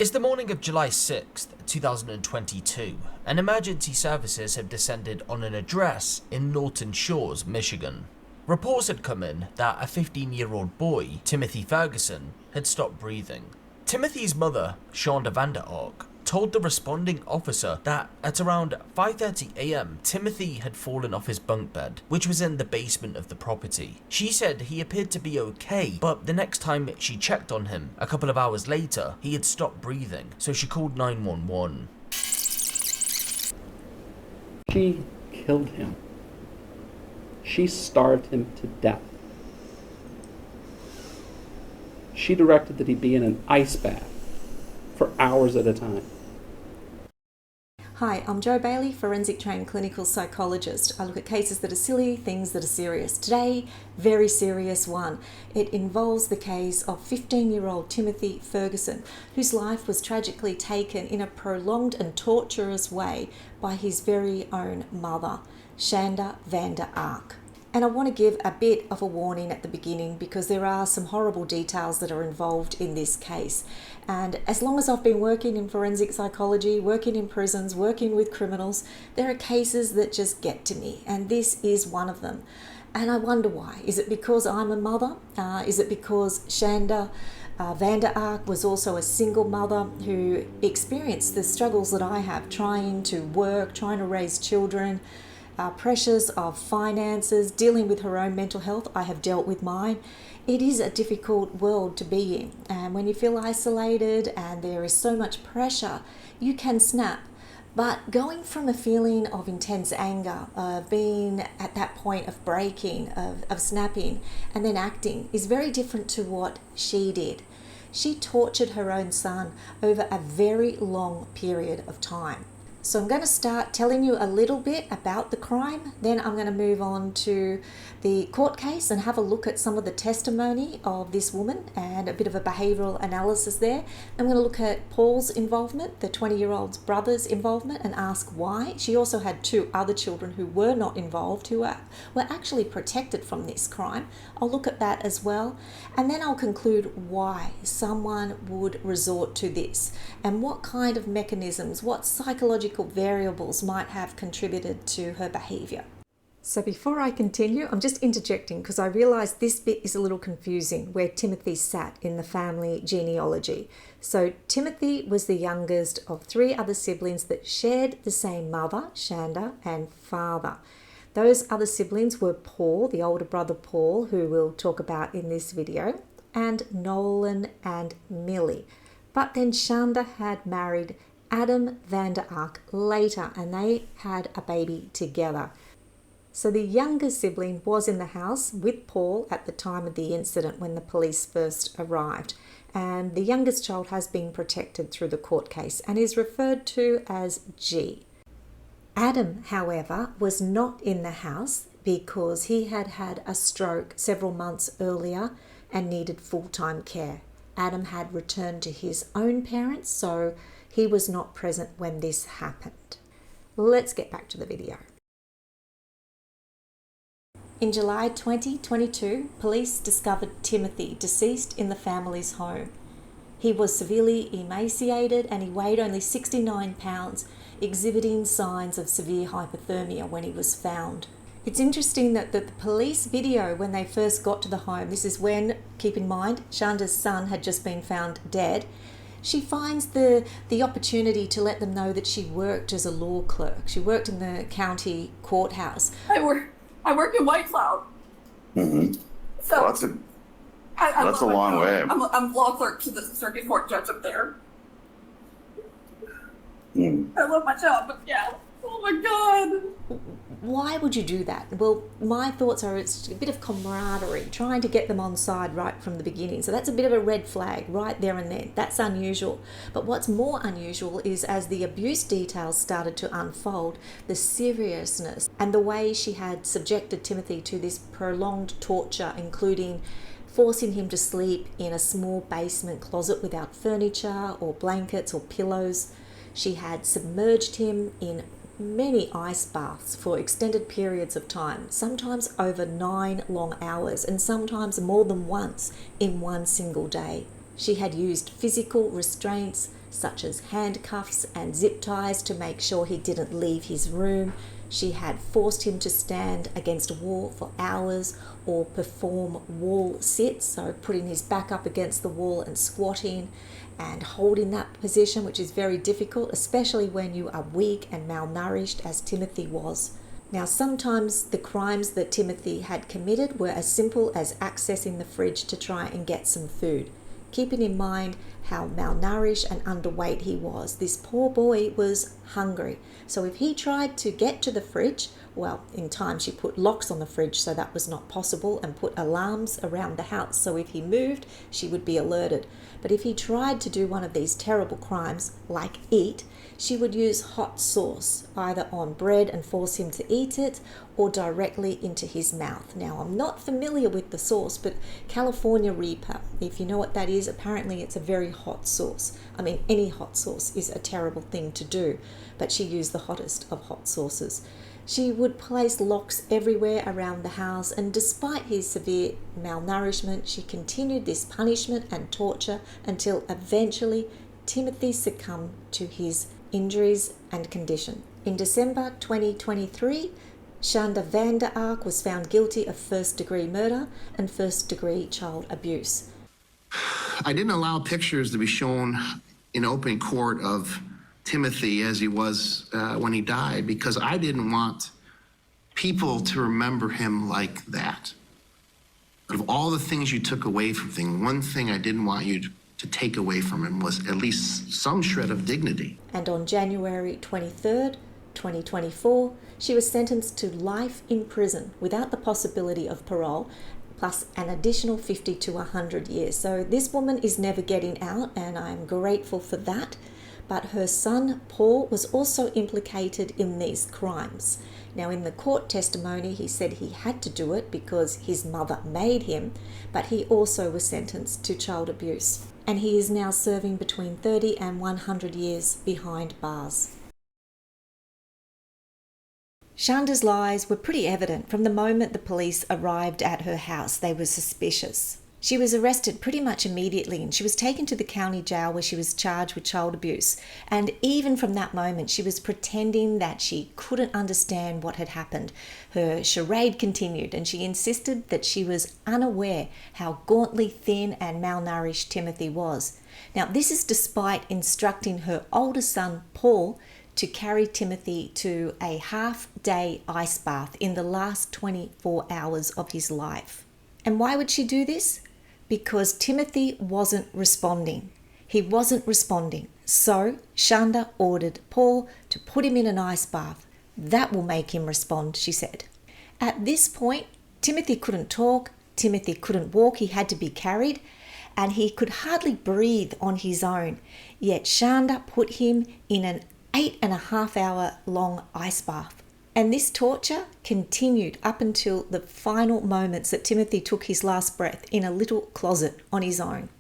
It's the morning of July 6th, 2022, and emergency services have descended on an address in Norton Shores, Michigan. Reports had come in that a 15-year-old boy, Timothy Ferguson, had stopped breathing. Timothy's mother, Shanda Vander Ark, told the responding officer that at around 5:30 a.m. Timothy had fallen off his bunk bed, which was in the basement of the property. She said he appeared to be okay, but the next time she checked on him, a couple of hours later, he had stopped breathing, so she called 911. She killed him. She starved him to death. She directed that he be in an ice bath for hours at a time. Hi, I'm Jo Bailey, forensic trained clinical psychologist. I look at cases that are silly, things that are serious. Today, very serious one. It involves the case of 15-year-old Timothy Ferguson, whose life was tragically taken in a prolonged and torturous way by his very own mother, Shanda Vander Ark. And I want to give a bit of a warning at the beginning because there are some horrible details that are involved in this case. And as long as I've been working in forensic psychology, working in prisons, working with criminals, there are cases that just get to me. And this is one of them. And I wonder why. Is it because I'm a mother? Is it because Shanda Vander Ark was also a single mother who experienced the struggles that I have, trying to work, trying to raise children, pressures of finances, dealing with her own mental health? I have dealt with mine. It is a difficult world to be in, and when you feel isolated and there is so much pressure, you can snap. But going from a feeling of intense anger, of being at that point of breaking, of snapping, and then acting is very different to what she did. She tortured her own son over a very long period of time. So I'm going to start telling you a little bit about the crime, then I'm going to move on to the court case and have a look at some of the testimony of this woman and a bit of a behavioural analysis there. I'm going to look at Paul's involvement, the 20-year-old's brother's involvement, and ask why. She also had two other children who were not involved, who were actually protected from this crime. I'll look at that as well. And then I'll conclude why someone would resort to this and what kind of mechanisms, what psychological variables might have contributed to her behaviour. So before I continue, I'm just interjecting because I realise this bit is a little confusing where Timothy sat in the family genealogy. So Timothy was the youngest of three other siblings that shared the same mother, Shanda, and father. Those other siblings were Paul, the older brother Paul, who we'll talk about in this video, and Nolan and Millie. But then Shanda had married Adam Vander Ark later, and they had a baby together. So the younger sibling was in the house with Paul at the time of the incident when the police first arrived. And the youngest child has been protected through the court case and is referred to as G. Adam, however, was not in the house because he had had a stroke several months earlier and needed full-time care. Adam had returned to his own parents, so he was not present when this happened. Let's get back to the video. In July 2022, police discovered Timothy deceased in the family's home. He was severely emaciated and he weighed only 69 pounds, exhibiting signs of severe hypothermia when he was found. It's interesting that the police video, when they first got to the home, this is when, keep in mind, Shanda's son had just been found dead, she finds the opportunity to let them know that she worked as a law clerk. She worked in the county courthouse. I work in White Cloud. Mm-hmm. So Well, that's a long way. I'm law clerk to the circuit court judge up there. Mm. I love my job, but yeah. Oh my God. Why would you do that? Well, my thoughts are it's a bit of camaraderie, trying to get them on side right from the beginning. So that's a bit of a red flag right there and then. That's unusual. But what's more unusual is as the abuse details started to unfold, the seriousness and the way she had subjected Timothy to this prolonged torture, including forcing him to sleep in a small basement closet without furniture or blankets or pillows. She had submerged him in many ice baths for extended periods of time, sometimes over 9 long hours and sometimes more than once in one single day. She had used physical restraints such as handcuffs and zip ties to make sure he didn't leave his room. She had forced him to stand against a wall for hours or perform wall sits, so putting his back up against the wall and squatting and holding that position, which is very difficult, especially when you are weak and malnourished, as Timothy was. Now, sometimes the crimes that Timothy had committed were as simple as accessing the fridge to try and get some food. Keeping in mind how malnourished and underweight he was, this poor boy was hungry. So if he tried to get to the fridge, well, in time she put locks on the fridge so that was not possible, and put alarms around the house so if he moved she would be alerted. But if he tried to do one of these terrible crimes like eat, she would use hot sauce either on bread and force him to eat it, or directly into his mouth. Now, I'm not familiar with the sauce, but California Reaper, if you know what that is, apparently it's a very hot sauce. I mean, any hot sauce is a terrible thing to do, but she used the hottest of hot sauces. She would place locks everywhere around the house, and despite his severe malnourishment, she continued this punishment and torture until eventually Timothy succumbed to his injuries and condition. In December 2023, Shanda Vander Ark was found guilty of first-degree murder and first-degree child abuse. I didn't allow pictures to be shown in open court of Timothy as he was when he died, because I didn't want people to remember him like that. But of all the things you took away from him, one thing I didn't want you to take away from him was at least some shred of dignity. And on January 23rd, 2024, she was sentenced to life in prison without the possibility of parole, plus an additional 50 to 100 years. So this woman is never getting out, and I'm grateful for that. But her son, Paul, was also implicated in these crimes. Now, in the court testimony, he said he had to do it because his mother made him, but he also was sentenced to child abuse. And he is now serving between 30 and 100 years behind bars. Shanda's lies were pretty evident from the moment the police arrived at her house. They were suspicious. She was arrested pretty much immediately, and she was taken to the county jail where she was charged with child abuse. And even from that moment, she was pretending that she couldn't understand what had happened. Her charade continued, and she insisted that she was unaware how gauntly thin and malnourished Timothy was. Now, this is despite instructing her older son, Paul, to carry Timothy to a half-day ice bath in the last 24 hours of his life. And why would she do this? Because Timothy wasn't responding. He wasn't responding. So Shanda ordered Paul to put him in an ice bath. That will make him respond, she said. At this point, Timothy couldn't talk, Timothy couldn't walk, he had to be carried, and he could hardly breathe on his own. Yet Shanda put him in an 8.5 hour long ice bath. And this torture continued up until the final moments that Timothy took his last breath in a little closet on his own.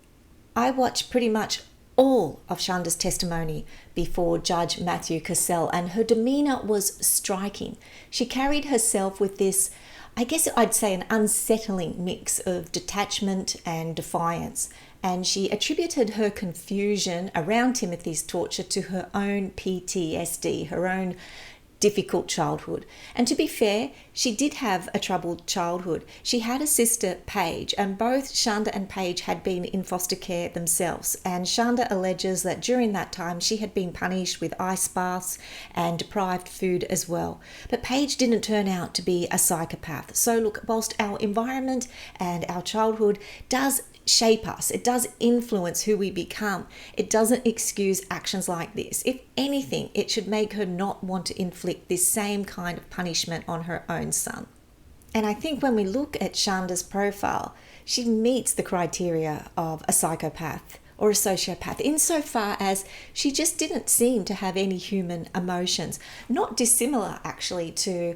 I watched pretty much all of Shanda's testimony before Judge Matthew Cassell, and her demeanour was striking. She carried herself with this, I guess I'd say, an unsettling mix of detachment and defiance. And she attributed her confusion around Timothy's torture to her own PTSD, her own difficult childhood. And to be fair, she did have a troubled childhood. She had a sister, Paige, and both Shanda and Paige had been in foster care themselves. And Shanda alleges that during that time she had been punished with ice baths and deprived food as well. But Paige didn't turn out to be a psychopath. So look, whilst our environment and our childhood does shape us, it does influence who we become, it doesn't excuse actions like this. If anything, it should make her not want to inflict this same kind of punishment on her own son. And I think when we look at Shanda's profile, she meets the criteria of a psychopath or a sociopath insofar as she just didn't seem to have any human emotions, not dissimilar actually to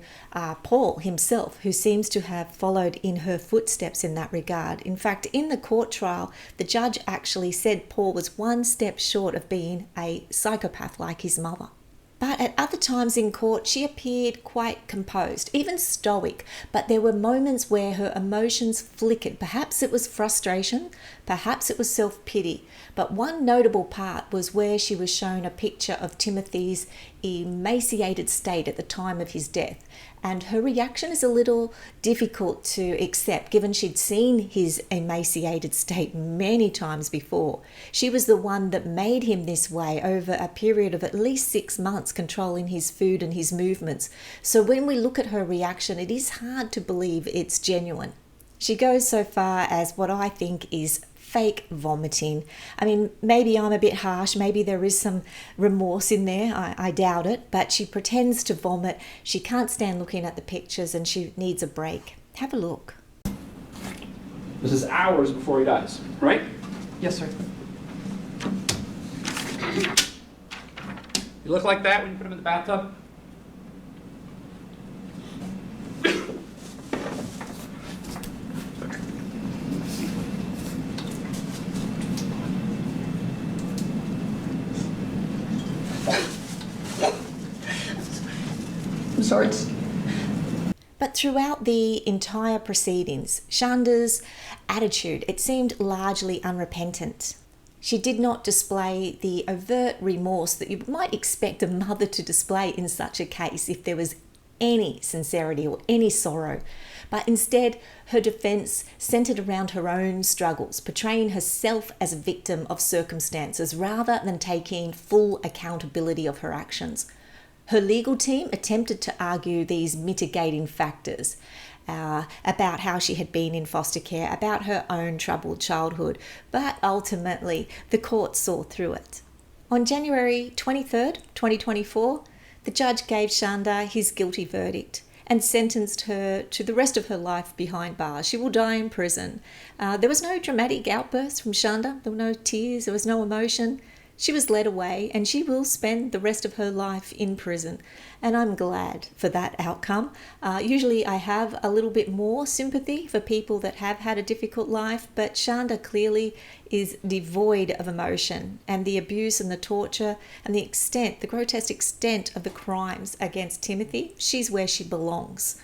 Paul himself, who seems to have followed in her footsteps in that regard. In fact, in the court trial, the judge actually said Paul was one step short of being a psychopath like his mother. But at other times in court, she appeared quite composed, even stoic. But there were moments where her emotions flickered. Perhaps it was frustration, perhaps it was self-pity. But one notable part was where she was shown a picture of Timothy's emaciated state at the time of his death. And her reaction is a little difficult to accept, given she'd seen his emaciated state many times before. She was the one that made him this way over a period of at least 6 months, controlling his food and his movements. So when we look at her reaction, it is hard to believe it's genuine. She goes so far as what I think is fake vomiting. I mean, maybe I'm a bit harsh, maybe there is some remorse in there, I doubt it, but she pretends to vomit. She can't stand looking at the pictures and she needs a break. Have a look. This is hours before he dies, right? Yes, sir. You look like that when you put him in the bathtub? I'm sorry. But throughout the entire proceedings, Shanda's attitude, it seemed largely unrepentant. She did not display the overt remorse that you might expect a mother to display in such a case if there was any sincerity or any sorrow. But instead, her defence centred around her own struggles, portraying herself as a victim of circumstances rather than taking full accountability of her actions. Her legal team attempted to argue these mitigating factors about how she had been in foster care, about her own troubled childhood, but ultimately the court saw through it. On January 23rd, 2024, the judge gave Shanda his guilty verdict and sentenced her to the rest of her life behind bars. She will die in prison. There was no dramatic outburst from Shanda. There were no tears. There was no emotion. She was led away and she will spend the rest of her life in prison. And I'm glad for that outcome. Usually I have a little bit more sympathy for people that have had a difficult life, but Shanda clearly is devoid of emotion, and the abuse and the torture and the grotesque extent of the crimes against Timothy, she's where she belongs.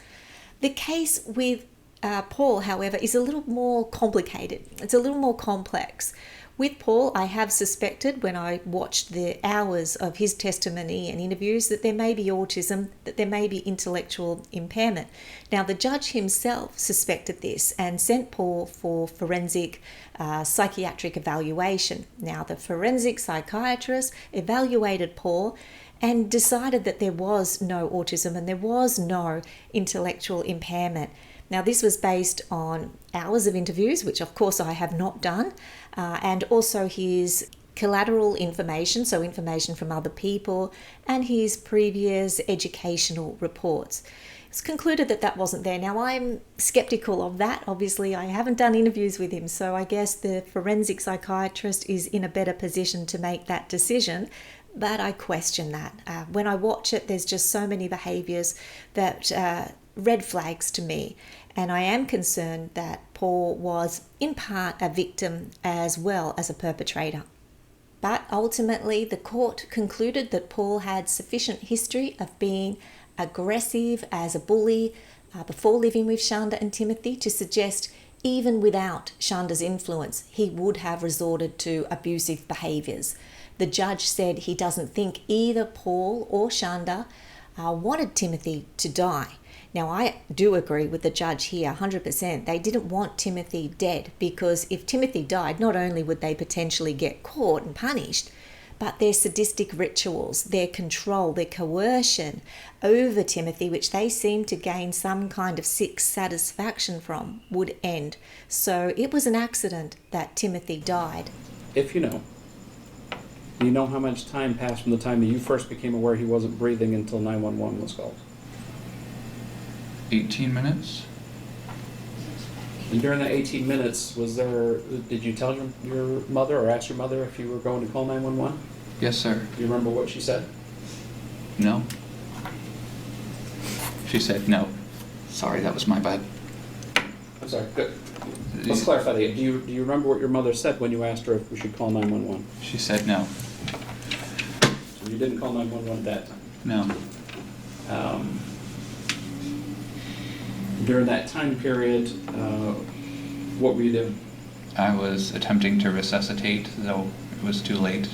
The case with Paul, however, is a little more complicated. It's a little more complex. With Paul, I have suspected when I watched the hours of his testimony and interviews that there may be autism, that there may be intellectual impairment. Now, the judge himself suspected this and sent Paul for forensic psychiatric evaluation. Now, the forensic psychiatrist evaluated Paul and decided that there was no autism and there was no intellectual impairment. Now, this was based on hours of interviews, which of course I have not done, and also his collateral information, so information from other people, and his previous educational reports. It's concluded that that wasn't there. Now, I'm skeptical of that. Obviously, I haven't done interviews with him, so I guess the forensic psychiatrist is in a better position to make that decision. But I question that. When I watch it, there's just so many behaviours that red flags to me. And I am concerned that Paul was in part a victim as well as a perpetrator. But ultimately, the court concluded that Paul had sufficient history of being aggressive as a bully before living with Shanda and Timothy to suggest even without Shanda's influence, he would have resorted to abusive behaviours. The judge said he doesn't think either Paul or Shanda wanted Timothy to die. Now, I do agree with the judge here, 100%. They didn't want Timothy dead because if Timothy died, not only would they potentially get caught and punished, but their sadistic rituals, their control, their coercion over Timothy, which they seemed to gain some kind of sick satisfaction from, would end. So it was an accident that Timothy died. If you know how much time passed from the time that you first became aware he wasn't breathing until 911 was called? 18 minutes? And during that 18 minutes, did you tell your mother or ask your mother if you were going to call 911? Yes, sir. Do you remember what she said? No. She said no. Sorry, that was my bad. I'm sorry, good. Let's clarify that. Do you remember what your mother said when you asked her if we should call 911? She said no. You didn't call 911 at that time. No. During that time period, what were you doing? I was attempting to resuscitate, though it was too late.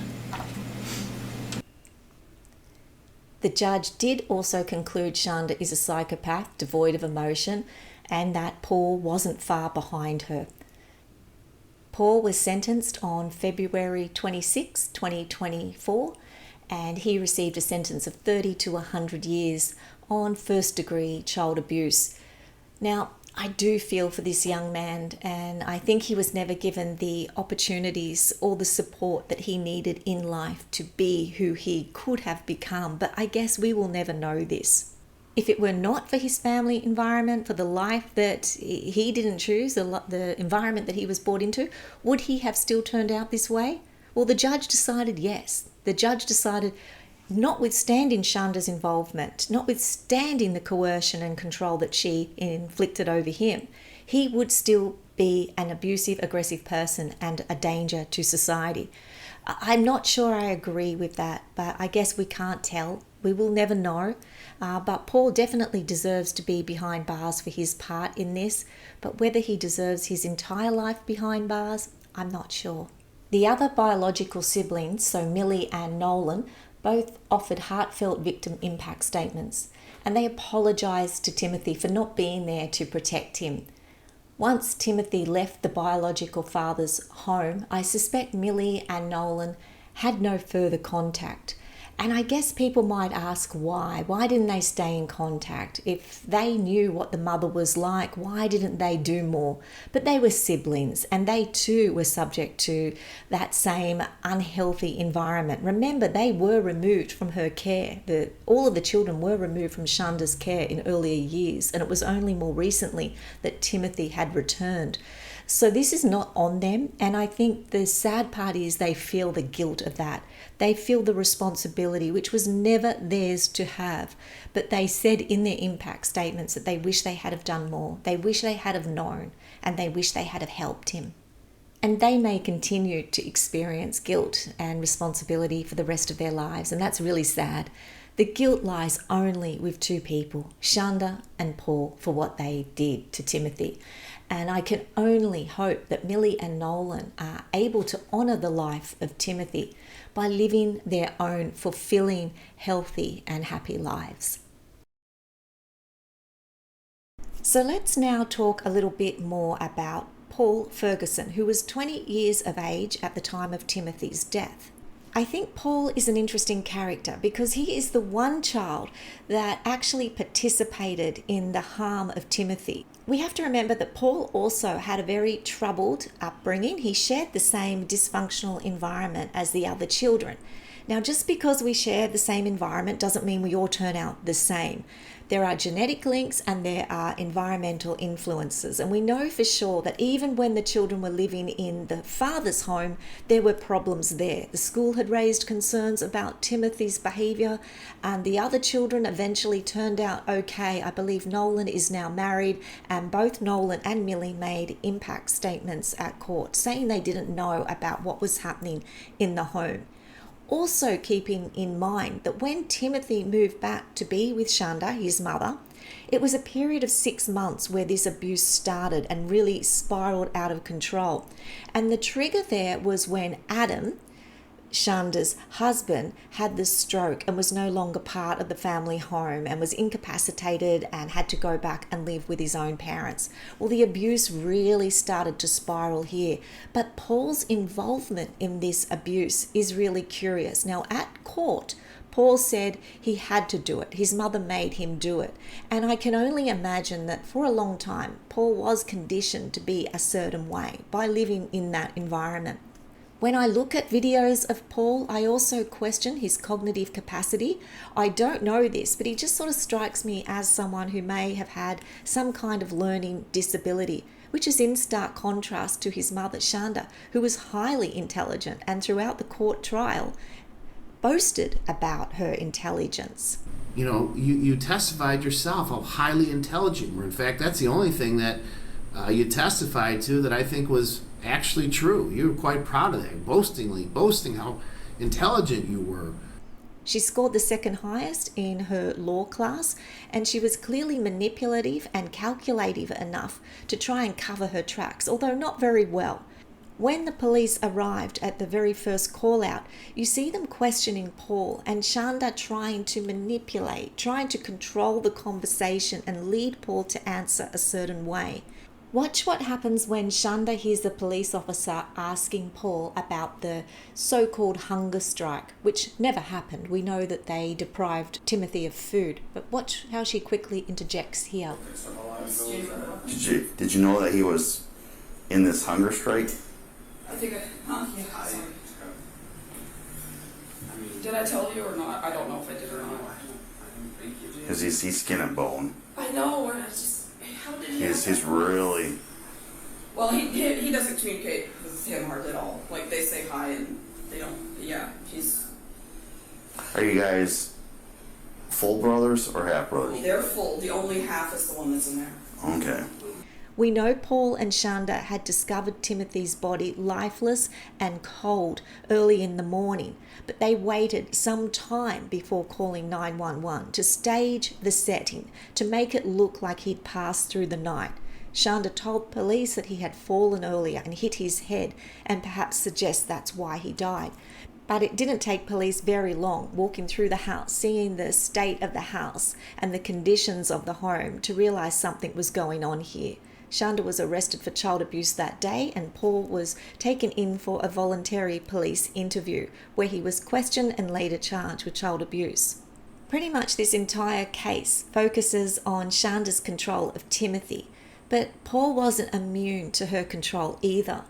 The judge did also conclude Shanda is a psychopath, devoid of emotion, and that Paul wasn't far behind her. Paul was sentenced on February 26, 2024, and he received a sentence of 30 to 100 years on first-degree child abuse. Now, I do feel for this young man, and I think he was never given the opportunities or the support that he needed in life to be who he could have become, but I guess we will never know this. If it were not for his family environment, for the life that he didn't choose, the environment that he was brought into, would he have still turned out this way? Well, the judge decided yes. The judge decided, notwithstanding Shanda's involvement, notwithstanding the coercion and control that she inflicted over him, he would still be an abusive, aggressive person and a danger to society. I'm not sure I agree with that, but I guess we can't tell. We will never know. But Paul definitely deserves to be behind bars for his part in this, but whether he deserves his entire life behind bars, I'm not sure. The other biological siblings, so Millie and Nolan, both offered heartfelt victim impact statements, and they apologised to Timothy for not being there to protect him. Once Timothy left the biological father's home, I suspect Millie and Nolan had no further contact. And I guess people might ask why. Why didn't they stay in contact? If they knew what the mother was like, why didn't they do more? But they were siblings, and they too were subject to that same unhealthy environment. Remember, they were removed from her care. All of the children were removed from Shanda's care in earlier years, and it was only more recently that Timothy had returned. So this is not on them, and I think the sad part is they feel the guilt of that. They feel the responsibility, which was never theirs to have. But they said in their impact statements that they wish they had have done more. They wish they had have known, and they wish they had have helped him. And they may continue to experience guilt and responsibility for the rest of their lives, and that's really sad. The guilt lies only with two people, Shanda and Paul, for what they did to Timothy. And I can only hope that Millie and Nolan are able to honour the life of Timothy by living their own fulfilling, healthy and happy lives. So let's now talk a little bit more about Paul Ferguson, who was 20 years of age at the time of Timothy's death. I think Paul is an interesting character because he is the one child that actually participated in the harm of Timothy. We have to remember that Paul also had a very troubled upbringing. He shared the same dysfunctional environment as the other children. Now, just because we share the same environment doesn't mean we all turn out the same. There are genetic links and there are environmental influences. And we know for sure that even when the children were living in the father's home, there were problems there. The school had raised concerns about Timothy's behaviour, and the other children eventually turned out okay. I believe Nolan is now married, and both Nolan and Millie made impact statements at court saying they didn't know about what was happening in the home. Also keeping in mind that when Timothy moved back to be with Shanda, his mother, it was a period of 6 months where this abuse started and really spiraled out of control. And the trigger there was when Adam, Shanda's husband, had the stroke and was no longer part of the family home and was incapacitated and had to go back and live with his own parents. Well, the abuse really started to spiral here. But Paul's involvement in this abuse is really curious. Now, at court, Paul said he had to do it. His mother made him do it. And I can only imagine that for a long time, Paul was conditioned to be a certain way by living in that environment. When I look at videos of Paul, I also question his cognitive capacity. I don't know this, but he just sort of strikes me as someone who may have had some kind of learning disability, which is in stark contrast to his mother, Shanda, who was highly intelligent and throughout the court trial boasted about her intelligence. You know, you testified yourself how highly intelligent you were. In fact, that's the only thing that you testified to that I think was actually true. You were quite proud of that, boasting how intelligent you were. She scored the second highest in her law class, and she was clearly manipulative and calculative enough to try and cover her tracks, although not very well. When the police arrived at the very first call out, you see them questioning Paul and Shanda trying to manipulate, trying to control the conversation and lead Paul to answer a certain way. Watch what happens when Shanda hears the police officer asking Paul about the so-called hunger strike, which never happened. We know that they deprived Timothy of food, but watch how she quickly interjects here. Did you know that he was in this hunger strike? I think did I tell you or not? I don't know if I did or not. Because he's skin and bone. I know, and it's just, how did he... He's really... Well, he doesn't communicate with him hardly at all. Like, they say hi and they don't, yeah, he's... Are you guys full brothers or half brothers? They're full. The only half is the one that's in there. Okay. We know Paul and Shanda had discovered Timothy's body lifeless and cold early in the morning, but they waited some time before calling 911 to stage the setting, to make it look like he'd passed through the night. Shanda told police that he had fallen earlier and hit his head, and perhaps suggests that's why he died. But it didn't take police very long walking through the house, seeing the state of the house and the conditions of the home, to realise something was going on here. Shanda was arrested for child abuse that day, and Paul was taken in for a voluntary police interview where he was questioned and later charged with child abuse. Pretty much this entire case focuses on Shanda's control of Timothy, but Paul wasn't immune to her control either.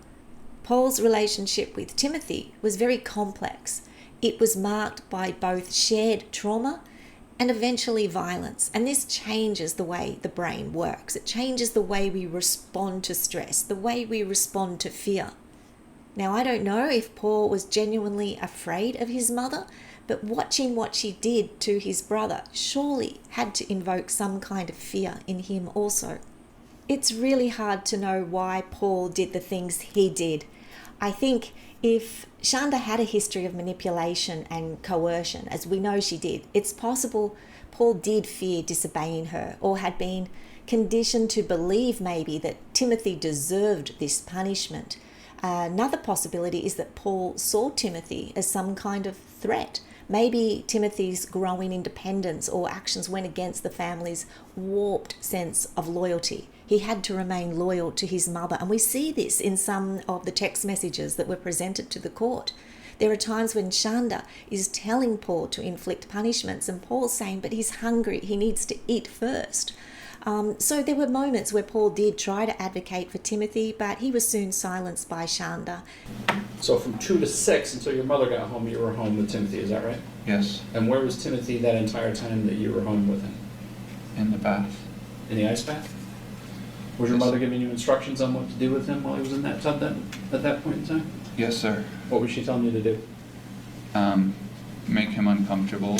Paul's relationship with Timothy was very complex. It was marked by both shared trauma and eventually violence. And this changes the way the brain works. It changes the way we respond to stress, the way we respond to fear. Now, I don't know if Paul was genuinely afraid of his mother, but watching what she did to his brother surely had to invoke some kind of fear in him also. It's really hard to know why Paul did the things he did. I think if Shanda had a history of manipulation and coercion, as we know she did, it's possible Paul did fear disobeying her, or had been conditioned to believe maybe that Timothy deserved this punishment. Another possibility is that Paul saw Timothy as some kind of threat. Maybe Timothy's growing independence or actions went against the family's warped sense of loyalty. He had to remain loyal to his mother, and we see this in some of the text messages that were presented to the court. There are times when Shanda is telling Paul to inflict punishments, and Paul's saying, but he's hungry, he needs to eat first. So there were moments where Paul did try to advocate for Timothy, but he was soon silenced by Shanda. So from 2 to 6 until your mother got home, you were home with Timothy, is that right? Yes, And where was Timothy that entire time that you were home with him? in the bath. In the ice bath? Was your Yes. mother giving you instructions on what to do with him while he was in that tub at that point in time? Yes, sir. What was she telling you to do? Make him uncomfortable,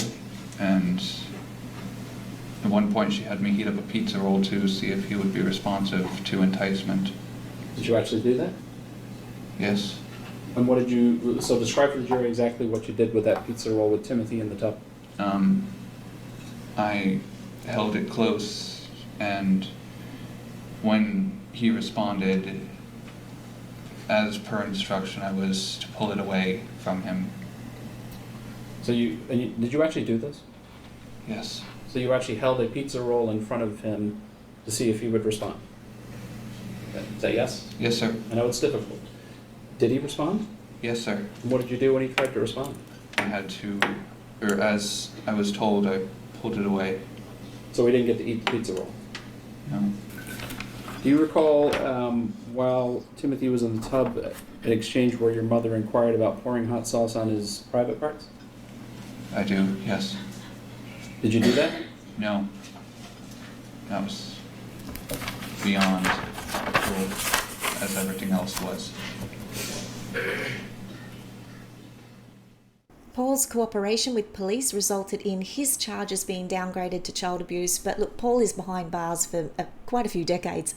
and at one point she had me heat up a pizza roll to see if he would be responsive to enticement. Did you actually do that? Yes. And what did you, so describe for the jury exactly what you did with that pizza roll with Timothy in the tub. I held it close, and when he responded, as per instruction, I was to pull it away from him. So did you actually do this? Yes. So you actually held a pizza roll in front of him to see if he would respond? Is that yes? Yes, sir. I know it's difficult. Did he respond? Yes, sir. And what did you do when he tried to respond? I had to, or as I was told, I pulled it away. So he didn't get to eat the pizza roll? No. Do you recall while Timothy was in the tub, an exchange where your mother inquired about pouring hot sauce on his private parts? I do, yes. Did you do that? No. That was beyond control, as everything else was. Paul's cooperation with police resulted in his charges being downgraded to child abuse, but look, Paul is behind bars for quite a few decades.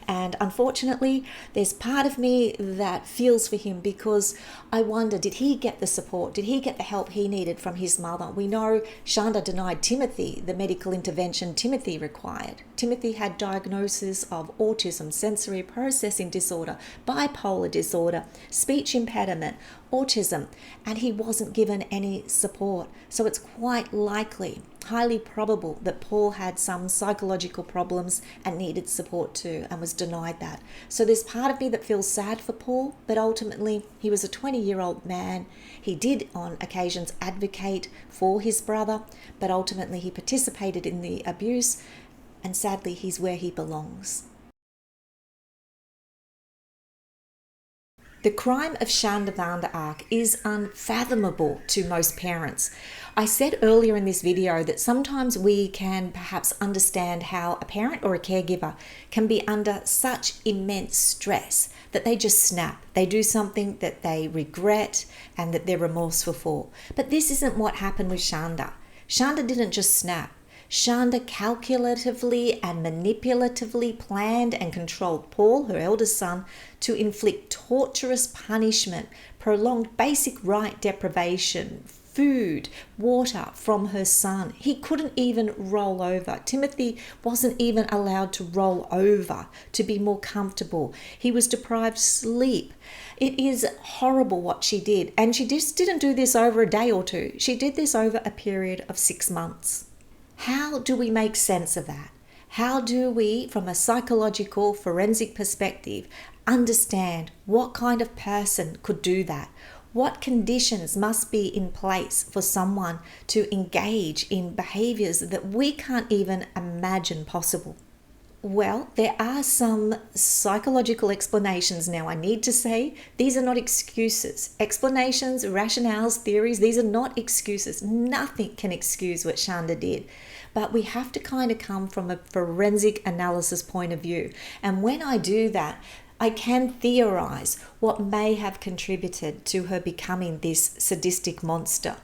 And unfortunately, there's part of me that feels for him, because I wonder, did he get the support? Did he get the help he needed from his mother? We know Shanda denied Timothy the medical intervention Timothy required. Timothy had diagnosis of autism, sensory processing disorder, bipolar disorder, speech impediment, autism, and he wasn't given any support. So it's quite likely, highly probable, that Paul had some psychological problems and needed support too, and was denied that. So there's part of me that feels sad for Paul, but ultimately he was a 20-year-old man. He did on occasions advocate for his brother, but ultimately he participated in the abuse, and sadly he's where he belongs. The crime of Shanda Vander Ark is unfathomable to most parents. I said earlier in this video that sometimes we can perhaps understand how a parent or a caregiver can be under such immense stress that they just snap. They do something that they regret and that they're remorseful for. But this isn't what happened with Shanda. Shanda didn't just snap. Shanda calculatively and manipulatively planned and controlled Paul, her eldest son, to inflict torturous punishment, prolonged basic right deprivation, food, water from her son. He couldn't even roll over. Timothy wasn't even allowed to roll over to be more comfortable. He was deprived sleep. It is horrible what she did. And she just didn't do this over a day or two. She did this over a period of 6 months. How do we make sense of that? How do we, from a psychological, forensic perspective, understand what kind of person could do that? What conditions must be in place for someone to engage in behaviors that we can't even imagine possible? Well, there are some psychological explanations now. I need to say these are not excuses. Explanations, rationales, theories, these are not excuses. Nothing can excuse what Shanda did. But we have to kind of come from a forensic analysis point of view. And when I do that, I can theorize what may have contributed to her becoming this sadistic monster.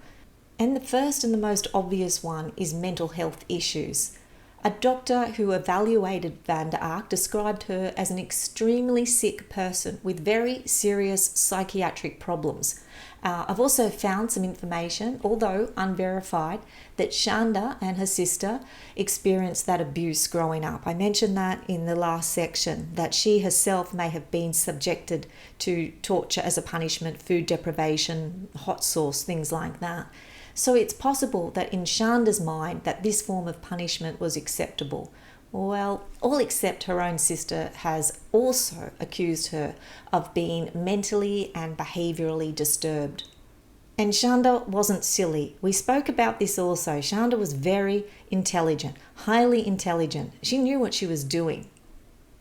And the first and the most obvious one is mental health issues. A doctor who evaluated Vander Ark described her as an extremely sick person with very serious psychiatric problems. I've also found some information, although unverified, that Shanda and her sister experienced that abuse growing up. I mentioned that in the last section, that she herself may have been subjected to torture as a punishment, food deprivation, hot sauce, things like that. So it's possible that in Shanda's mind that this form of punishment was acceptable. Well, all except her own sister has also accused her of being mentally and behaviourally disturbed. And Shanda wasn't silly. We spoke about this also. Shanda was very intelligent, highly intelligent. She knew what she was doing.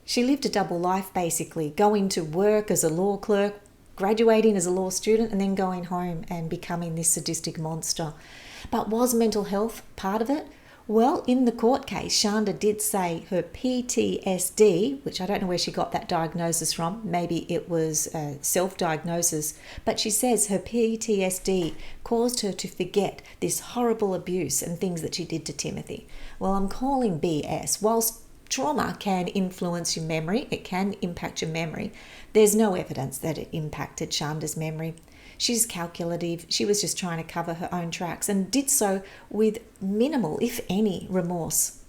She lived a double life basically, going to work as a law clerk, graduating as a law student, and then going home and becoming this sadistic monster. But was mental health part of it? Well, in the court case, Shanda did say her PTSD, which I don't know where she got that diagnosis from, maybe it was a self-diagnosis, but she says her PTSD caused her to forget this horrible abuse and things that she did to Timothy. Well, I'm calling BS. Whilst trauma can influence your memory, it can impact your memory, there's no evidence that it impacted Shanda's memory. She's calculative. She was just trying to cover her own tracks and did so with minimal, if any, remorse.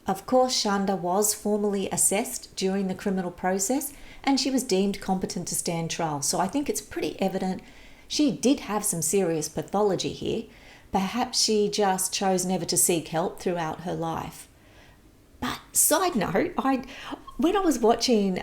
Of course, Shanda was formally assessed during the criminal process and she was deemed competent to stand trial. So I think it's pretty evident she did have some serious pathology here. Perhaps she just chose never to seek help throughout her life. But side note, when I was watching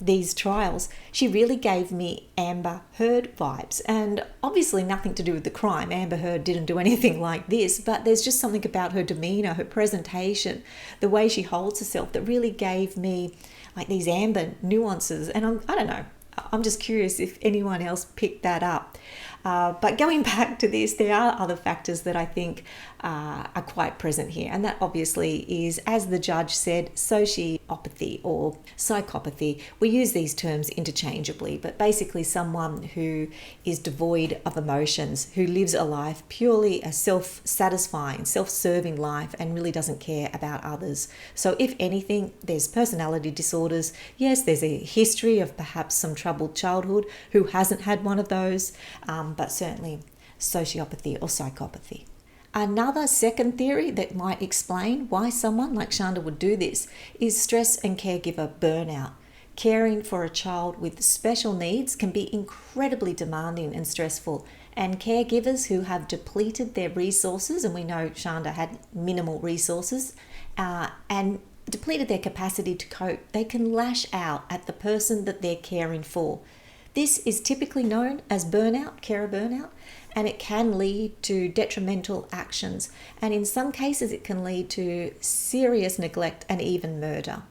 these trials, she really gave me Amber Heard vibes, and obviously nothing to do with the crime. Amber Heard didn't do anything like this, but there's just something about her demeanor, her presentation, the way she holds herself that really gave me like these Amber nuances. And I don't know, I'm just curious if anyone else picked that up. But going back to this, there are other factors that I think are quite present here. And that obviously is, as the judge said, sociopathy or psychopathy. We use these terms interchangeably, but basically someone who is devoid of emotions, who lives a life purely a self-satisfying, self-serving life and really doesn't care about others. So if anything, there's personality disorders. Yes, there's a history of perhaps some troubled childhood. Who hasn't had one of those? But certainly sociopathy or psychopathy. Another second theory that might explain why someone like Shanda would do this is stress and caregiver burnout. Caring for a child with special needs can be incredibly demanding and stressful, and caregivers who have depleted their resources, and we know Shanda had minimal resources, and depleted their capacity to cope, they can lash out at the person that they're caring for. This is typically known as burnout, carer burnout, and it can lead to detrimental actions. And in some cases, it can lead to serious neglect and even murder.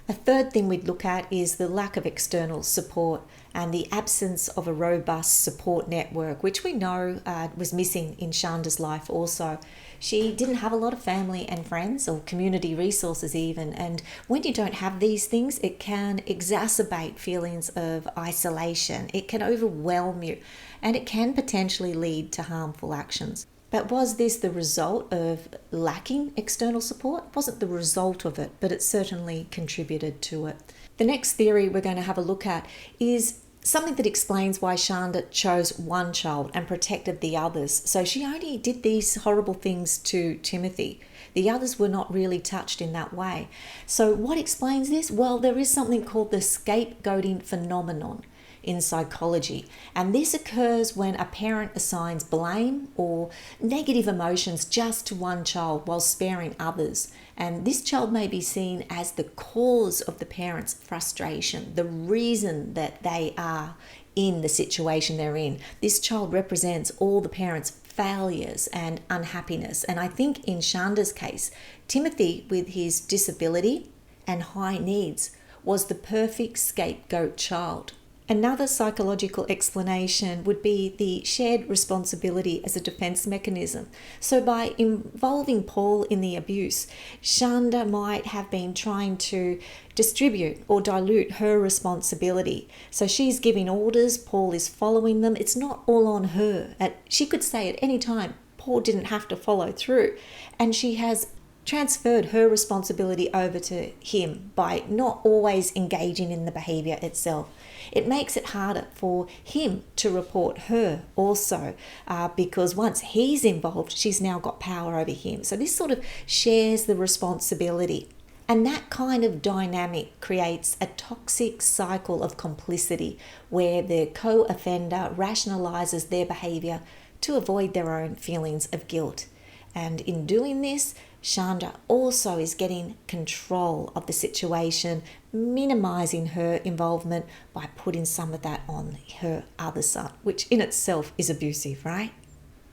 A third thing we'd look at is the lack of external support and the absence of a robust support network, which we know was missing in Shanda's life also. She didn't have a lot of family and friends or community resources even, and when you don't have these things, it can exacerbate feelings of isolation. It can overwhelm you, and it can potentially lead to harmful actions. But was this the result of lacking external support? It wasn't the result of it, but it certainly contributed to it. The next theory we're going to have a look at is something that explains why Shanda chose one child and protected the others. So she only did these horrible things to Timothy. The others were not really touched in that way. So what explains this? Well, there is something called the scapegoating phenomenon in psychology, and this occurs when a parent assigns blame or negative emotions just to one child while sparing others, and this child may be seen as the cause of the parent's frustration, the reason that they are in the situation they're in. This child represents all the parents' failures and unhappiness, and I think in Shanda's case, Timothy, with his disability and high needs, was the perfect scapegoat child. Another psychological explanation would be the shared responsibility as a defense mechanism. So by involving Paul in the abuse, Shanda might have been trying to distribute or dilute her responsibility. So she's giving orders, Paul is following them. It's not all on her. She could say at any time, Paul didn't have to follow through. And she has transferred her responsibility over to him by not always engaging in the behavior itself. It makes it harder for him to report her also, because once he's involved, she's now got power over him. So this sort of shares the responsibility. And that kind of dynamic creates a toxic cycle of complicity where the co-offender rationalizes their behavior to avoid their own feelings of guilt. And in doing this, Shanda also is getting control of the situation, minimizing her involvement by putting some of that on her other son, which in itself is abusive, right?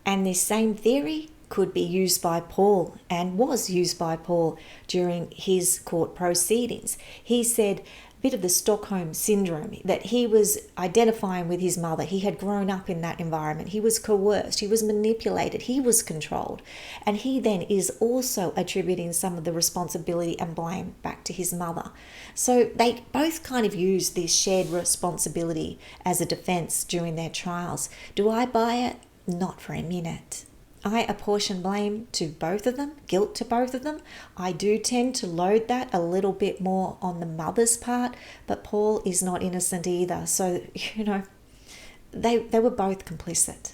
And this same theory could be used by Paul and was used by Paul during his court proceedings. He said a bit of the Stockholm syndrome, that he was identifying with his mother. He had grown up in that environment. He was coerced. He was manipulated. He was controlled. And he then is also attributing some of the responsibility and blame back to his mother. So they both kind of use this shared responsibility as a defense during their trials. Do I buy it? Not for a minute. I apportion blame to both of them, guilt to both of them. I do tend to load that a little bit more on the mother's part, but Paul is not innocent either. So, they were both complicit.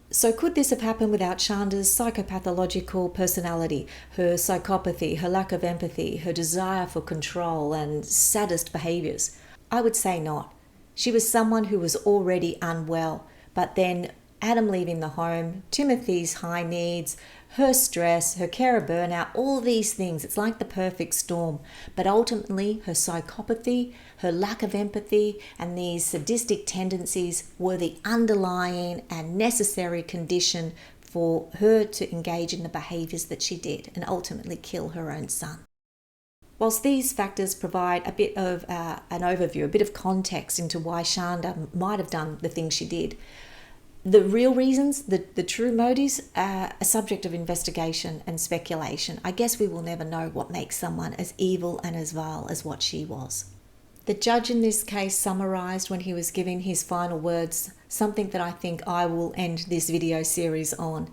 So could this have happened without Shanda's psychopathological personality, her psychopathy, her lack of empathy, her desire for control and sadist behaviours? I would say not. She was someone who was already unwell, but then Adam leaving the home, Timothy's high needs, her stress, her carer burnout, all these things. It's like the perfect storm. But ultimately, her psychopathy, her lack of empathy, and these sadistic tendencies were the underlying and necessary condition for her to engage in the behaviours that she did and ultimately kill her own son. Whilst these factors provide a bit of an overview, a bit of context into why Shanda might have done the things she did, The real reasons, the true motives, are a subject of investigation and speculation. I guess we will never know what makes someone as evil and as vile as what she was. The judge in this case summarised when he was giving his final words something that I think I will end this video series on.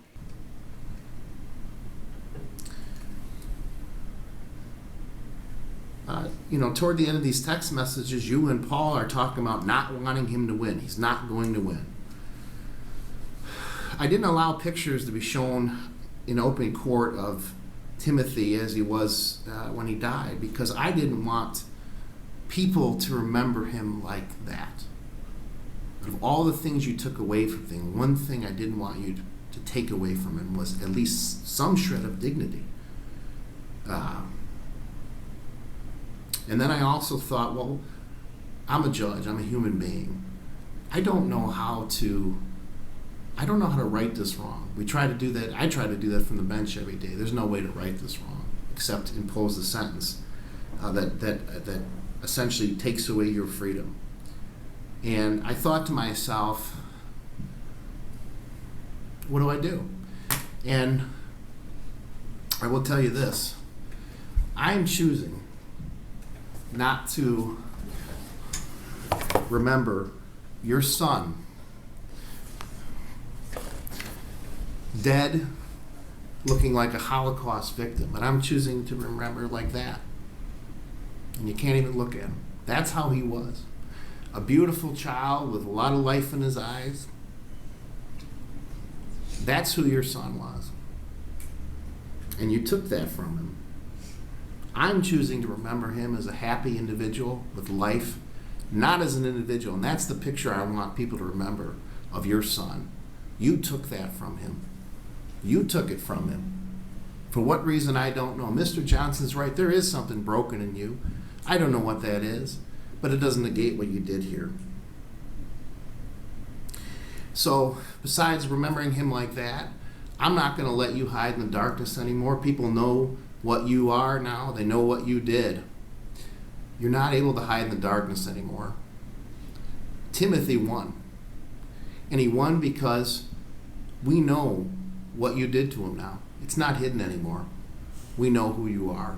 Toward the end of these text messages, you and Paul are talking about not wanting him to win. He's not going to win. I didn't allow pictures to be shown in open court of Timothy as he was when he died, because I didn't want people to remember him like that. Of all the things you took away from him, one thing I didn't want you to take away from him was at least some shred of dignity. And then I also thought, well, I'm a judge, I'm a human being. I don't know how to right this wrong. We try to do that. I try to do that from the bench every day. There's no way to right this wrong except impose a sentence that essentially takes away your freedom. And I thought to myself, what do I do? And I will tell you this. I'm choosing not to remember your son dead, looking like a Holocaust victim, and I'm choosing to remember like that. And you can't even look at him. That's how he was. A beautiful child with a lot of life in his eyes. That's who your son was. And you took that from him. I'm choosing to remember him as a happy individual with life, not as an individual. And that's the picture I want people to remember of your son. You took that from him. You took it from him. For what reason, I don't know. Mr. Johnson's right. There is something broken in you. I don't know what that is, but it doesn't negate what you did here. So, besides remembering him like that, I'm not going to let you hide in the darkness anymore. People know what you are now. They know what you did. You're not able to hide in the darkness anymore. Timothy won. And he won because we know what you did to him now. It's not hidden anymore. We know who you are.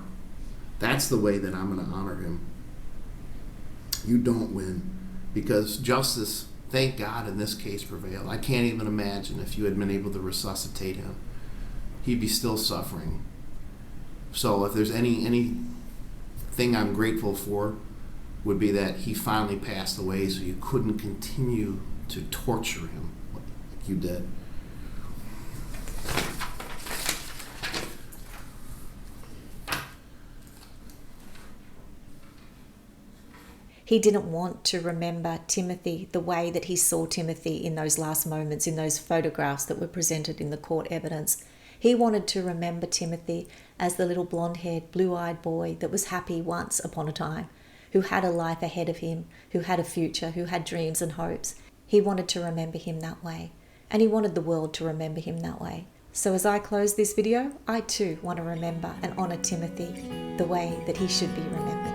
That's the way that I'm going to honor him. You don't win because justice, thank God, in this case prevailed. I can't even imagine if you had been able to resuscitate him. He'd be still suffering. So if there's anything I'm grateful for, would be that he finally passed away so you couldn't continue to torture him like you did. He didn't want to remember Timothy the way that he saw Timothy in those last moments, in those photographs that were presented in the court evidence. He wanted to remember Timothy as the little blonde-haired, blue-eyed boy that was happy once upon a time, who had a life ahead of him, who had a future, who had dreams and hopes. He wanted to remember him that way, and he wanted the world to remember him that way. So as I close this video, I too want to remember and honour Timothy the way that he should be remembered.